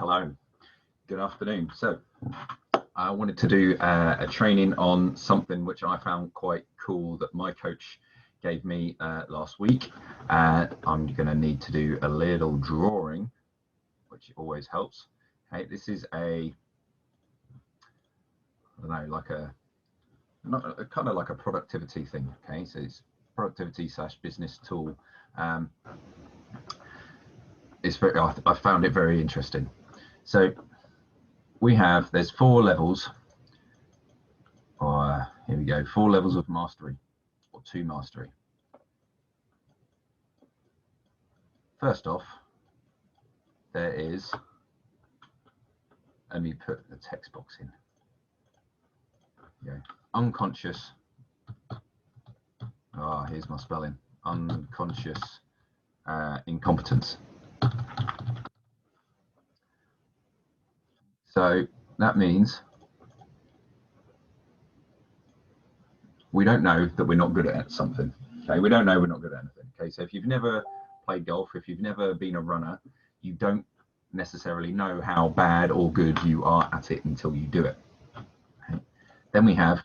Hello, good afternoon. So I wanted to do a training on something which I found quite cool that my coach gave me last week. I'm going to need to do a little drawing, which always helps. Okay, this is I don't know, like kind of like a productivity thing. Okay, so it's productivity / business tool. I found it very interesting. So there's 4 levels, or here we go, 4 levels of mastery, or 2 mastery. First off, there is, let me put the text box in. Go. Unconscious, here's my spelling, unconscious incompetence. So that means we don't know that we're not good at something. Okay, we don't know we're not good at anything. Okay, so if you've never played golf, if you've never been a runner, you don't necessarily know how bad or good you are at it until you do it. Okay. Then we have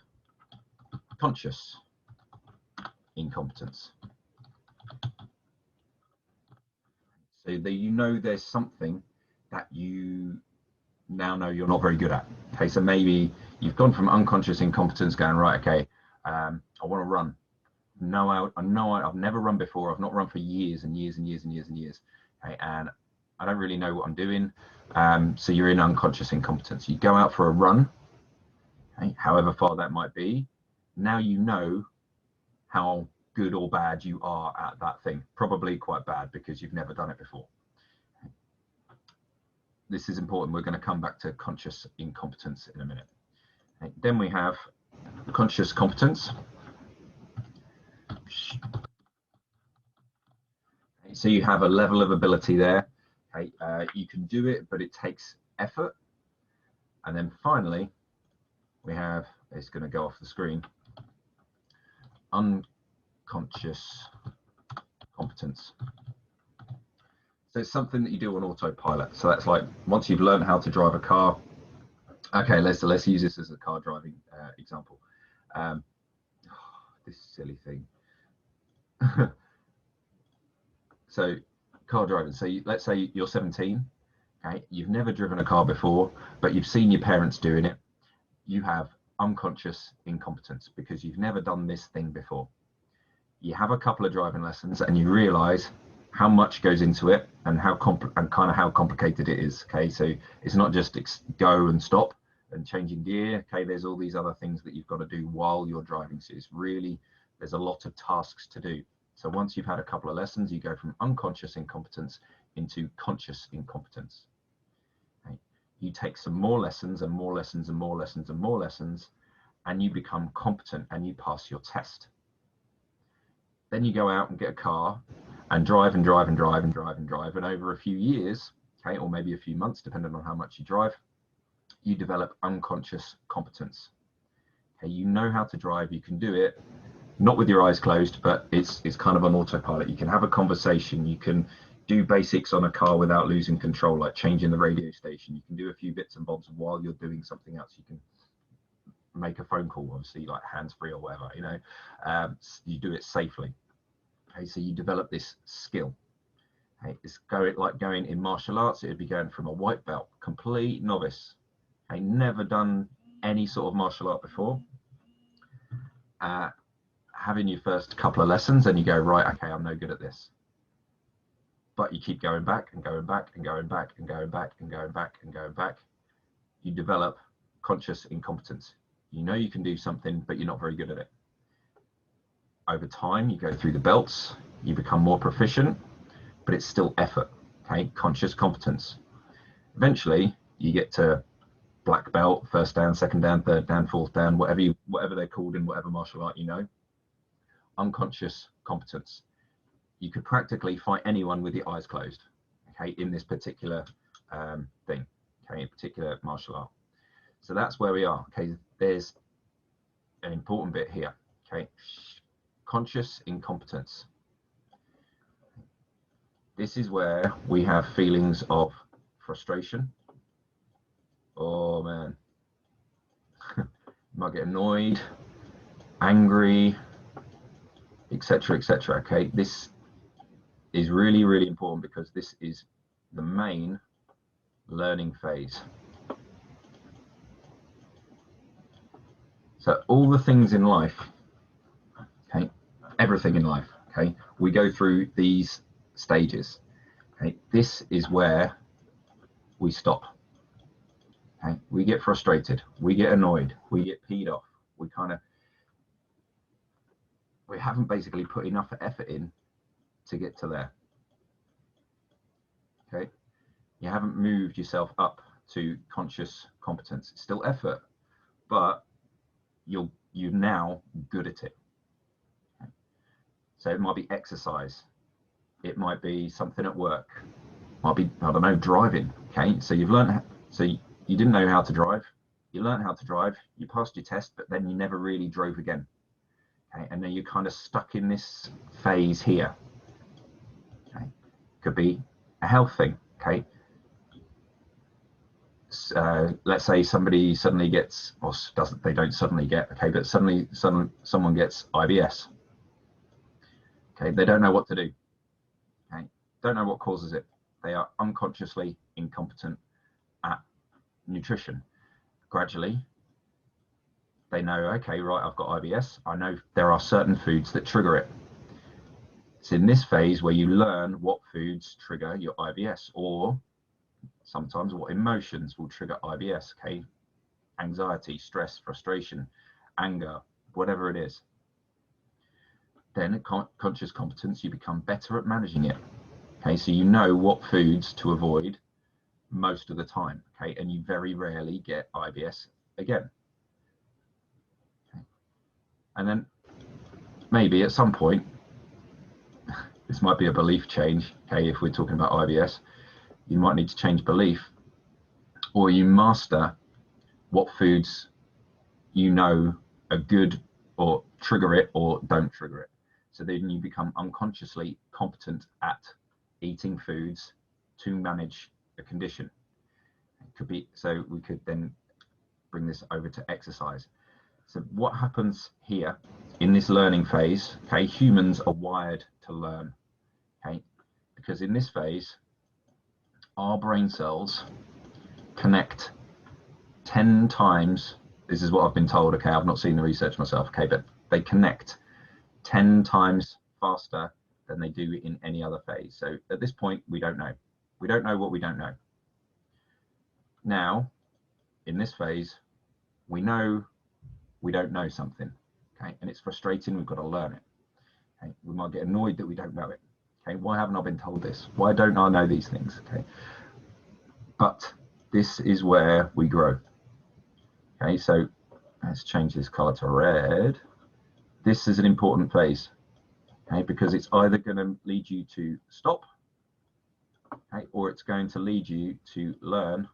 conscious incompetence. So that you know there's something that you now know you're not very good at. Okay, so maybe you've gone from unconscious incompetence going, right, okay, I want to run. I've never run before. I've not run for years and years and years and years and years. Okay, and I don't really know what I'm doing. So you're in unconscious incompetence. You go out for a run, okay, however far that might be. Now you know how good or bad you are at that thing. Probably quite bad because you've never done it before. This is important. We're going to come back to conscious incompetence in a minute. Okay, then we have conscious competence. Okay, so you have a level of ability there. Okay, you can do it, but it takes effort. And then finally, we have, it's going to go off the screen, unconscious competence. So it's something that you do on autopilot. So that's like once you've learned how to drive a car. Okay, let's use this as a car driving example. This silly thing. So car driving. So let's say you're 17. Okay, you've never driven a car before, but you've seen your parents doing it. You have unconscious incompetence because you've never done this thing before. You have a couple of driving lessons and you realize how much goes into it and how complicated it is. Okay, so it's not just go and stop and changing gear. Okay, there's all these other things that you've got to do while you're driving. So it's really, there's a lot of tasks to do. So once you've had a couple of lessons, you go from unconscious incompetence into conscious incompetence. Okay, you take some more lessons and more lessons and more lessons and more lessons, and you become competent and you pass your test. Then you go out and get a car and drive and drive and drive and drive and drive. And over a few years, okay, or maybe a few months, depending on how much you drive, you develop unconscious competence. Okay, you know how to drive, you can do it, not with your eyes closed, but it's kind of on autopilot. You can have a conversation, you can do basics on a car without losing control, like changing the radio station. You can do a few bits and bobs while you're doing something else. You can make a phone call, obviously, like hands-free or whatever, you know, you do it safely. Okay, so you develop this skill. Okay, it's like going in martial arts. It would be going from a white belt, complete novice, okay, never done any sort of martial art before, having your first couple of lessons and you go, right, okay, I'm no good at this. But you keep going back and going back and going back and going back and going back and going back. You develop conscious incompetence. You know you can do something, but you're not very good at it. Over time, you go through the belts, you become more proficient, but it's still effort, okay? Conscious competence. Eventually, you get to black belt, first dan, second dan, third dan, fourth dan, whatever they're called in whatever martial art you know. Unconscious competence. You could practically fight anyone with your eyes closed, okay, in this particular thing, okay, in particular martial art. So that's where we are, okay? There's an important bit here, okay? Conscious incompetence. This is where we have feelings of frustration, Oh man, you might get annoyed, angry, etc., etc. Okay, this is really, really important because this is the main learning phase. So all the things in life, okay, everything in life, okay, we go through these stages. Okay, this is where we stop. Okay, we get frustrated, we get annoyed, we get peed off, we haven't basically put enough effort in to get to there. Okay, you haven't moved yourself up to conscious competence. It's still effort, but you're now good at it. Okay? So it might be exercise, it might be something at work, might be, I don't know, driving. Okay, so you've learned, so you didn't know how to drive, you learned how to drive, you passed your test, but then you never really drove again. Okay, and then you're kind of stuck in this phase here. Okay, could be a health thing. Okay, let's say somebody suddenly gets, or doesn't, they don't suddenly get, okay, but suddenly someone gets IBS. Okay, they don't know what to do. Okay, don't know what causes it. They are unconsciously incompetent at nutrition. Gradually, they know, okay, right, I've got IBS. I know there are certain foods that trigger it. It's in this phase where you learn what foods trigger your IBS, or sometimes what emotions will trigger IBS. Okay, anxiety, stress, frustration, anger, whatever it is. Then at conscious competence, you become better at managing it. Okay, so you know what foods to avoid most of the time. Okay, and you very rarely get IBS again. Okay. And then maybe at some point, this might be a belief change. Okay, if we're talking about IBS, you might need to change belief, or you master what foods you know are good or trigger it or don't trigger it. So then you become unconsciously competent at eating foods to manage a condition. It could be, so we could then bring this over to exercise. So what happens here in this learning phase, okay, humans are wired to learn, okay, because in this phase, our brain cells connect 10 times, this is what I've been told, okay, I've not seen the research myself, okay, but they connect 10 times faster than they do in any other phase. So at this point, we don't know. We don't know what we don't know. Now, in this phase, we know we don't know something, okay, and it's frustrating, we've got to learn it. Okay? We might get annoyed that we don't know it. Okay, why haven't I been told this? Why don't I know these things? Okay, but this is where we grow. Okay, so let's change this color to red. This is an important phase, okay, because it's either going to lead you to stop, okay, or it's going to lead you to learn.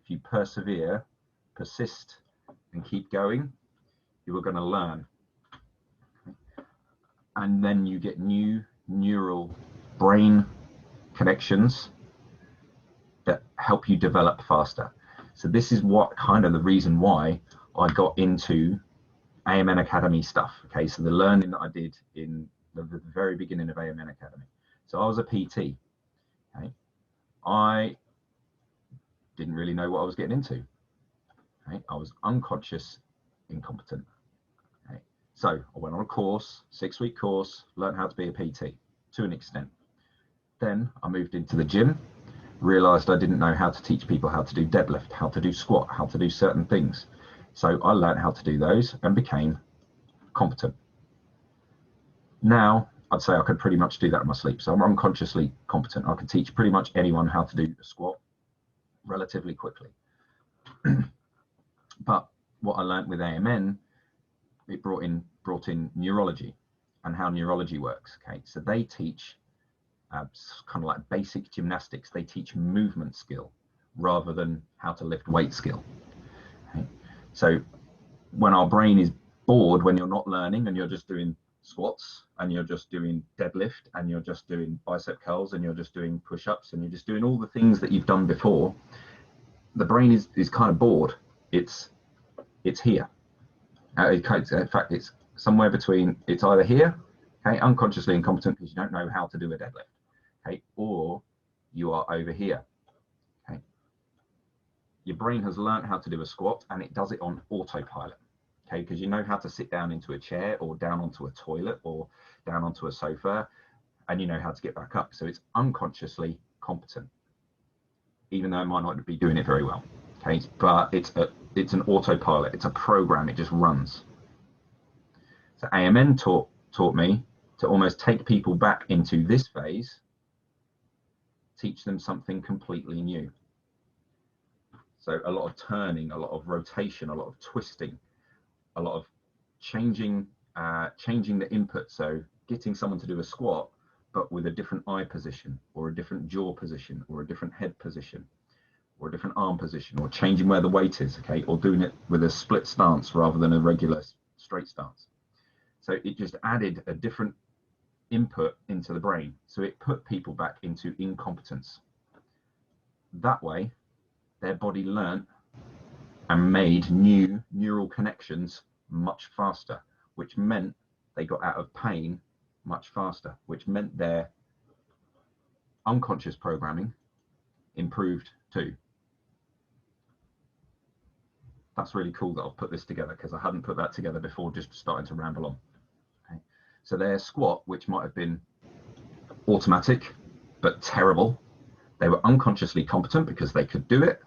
If you persevere, persist, and keep going, you are going to learn. Okay? And then you get new neural brain connections that help you develop faster. So this is what kind of the reason why I got into AMN Academy stuff. Okay, so the learning that I did in the very beginning of AMN Academy. So I was a PT. Okay, I didn't really know what I was getting into. Okay, I was unconscious incompetent. Okay, so I went on a course, 6-week course, learned how to be a PT to an extent. Then I moved into the gym, realized I didn't know how to teach people how to do deadlift, how to do squat, how to do certain things. So I learned how to do those and became competent. Now, I'd say I could pretty much do that in my sleep. So I'm unconsciously competent. I can teach pretty much anyone how to do a squat relatively quickly. But what I learned with AMN, it brought in neurology and how neurology works. Okay, so they teach kind of like basic gymnastics. They teach movement skill rather than how to lift weight skill. Okay? So when our brain is bored, when you're not learning and you're just doing squats and you're just doing deadlift and you're just doing bicep curls and you're just doing push-ups and you're just doing all the things that you've done before, the brain is kind of bored. It's here. In fact, it's somewhere between, it's either here, okay, unconsciously incompetent because you don't know how to do a deadlift, okay, or you are over here, okay. Your brain has learned how to do a squat and it does it on autopilot, okay, because you know how to sit down into a chair or down onto a toilet or down onto a sofa, and you know how to get back up. So it's unconsciously competent, even though it might not be doing it very well, okay, but it's an autopilot, it's a program, it just runs. So AMN taught me to almost take people back into this phase, teach them something completely new. So a lot of turning, a lot of rotation, a lot of twisting, a lot of changing the input. So getting someone to do a squat, but with a different eye position or a different jaw position or a different head position or a different arm position, or changing where the weight is, okay, or doing it with a split stance rather than a regular straight stance. So it just added a different input into the brain. So it put people back into incompetence. That way, their body learnt and made new neural connections much faster, which meant they got out of pain much faster, which meant their unconscious programming improved too. That's really cool that I've put this together, because I hadn't put that together before, just starting to ramble on. Okay. So their squat, which might have been automatic but terrible, they were unconsciously competent because they could do it,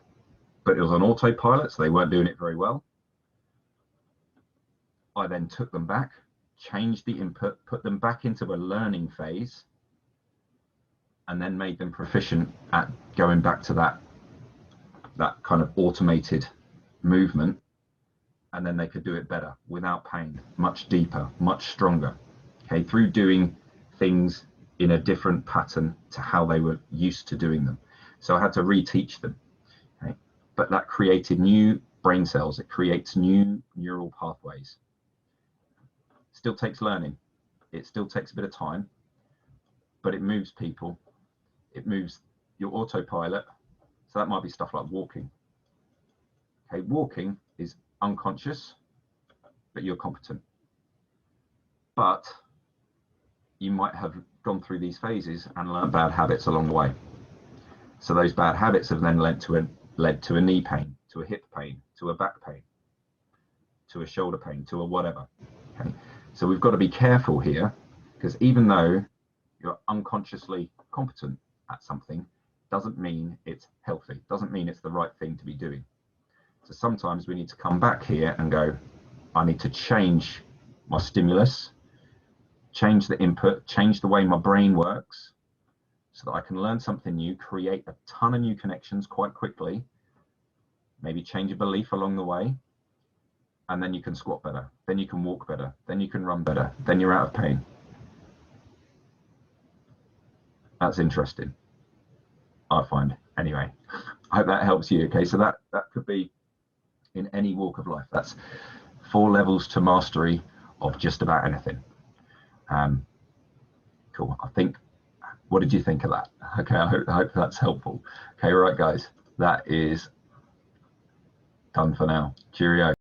but it was on autopilot, so they weren't doing it very well. I then took them back, changed the input, put them back into a learning phase, and then made them proficient at going back to that kind of automated movement, and then they could do it better without pain, much deeper, much stronger, okay, through doing things in a different pattern to how they were used to doing them. So I had to reteach them, okay? But that created new brain cells, it creates new neural pathways. Still takes learning, it still takes a bit of time, but it moves people, it moves your autopilot. So that might be stuff like walking. Okay, walking is unconscious, but you're competent. But you might have gone through these phases and learned bad habits along the way. So those bad habits have then led to a knee pain, to a hip pain, to a back pain, to a shoulder pain, to a whatever. Okay, so we've got to be careful here, because even though you're unconsciously competent at something, doesn't mean it's healthy, doesn't mean it's the right thing to be doing. So sometimes we need to come back here and go, I need to change my stimulus, change the input, change the way my brain works, so that I can learn something new, create a ton of new connections quite quickly, maybe change a belief along the way, and then you can squat better, then you can walk better, then you can run better, then you're out of pain. That's interesting, I find. Anyway, I hope that helps you. Okay, so that could be in any walk of life. That's 4 levels to mastery of just about anything. Cool. I think, what did you think of that? Okay, I hope that's helpful. Okay, right guys, that is done for now. Cheerio.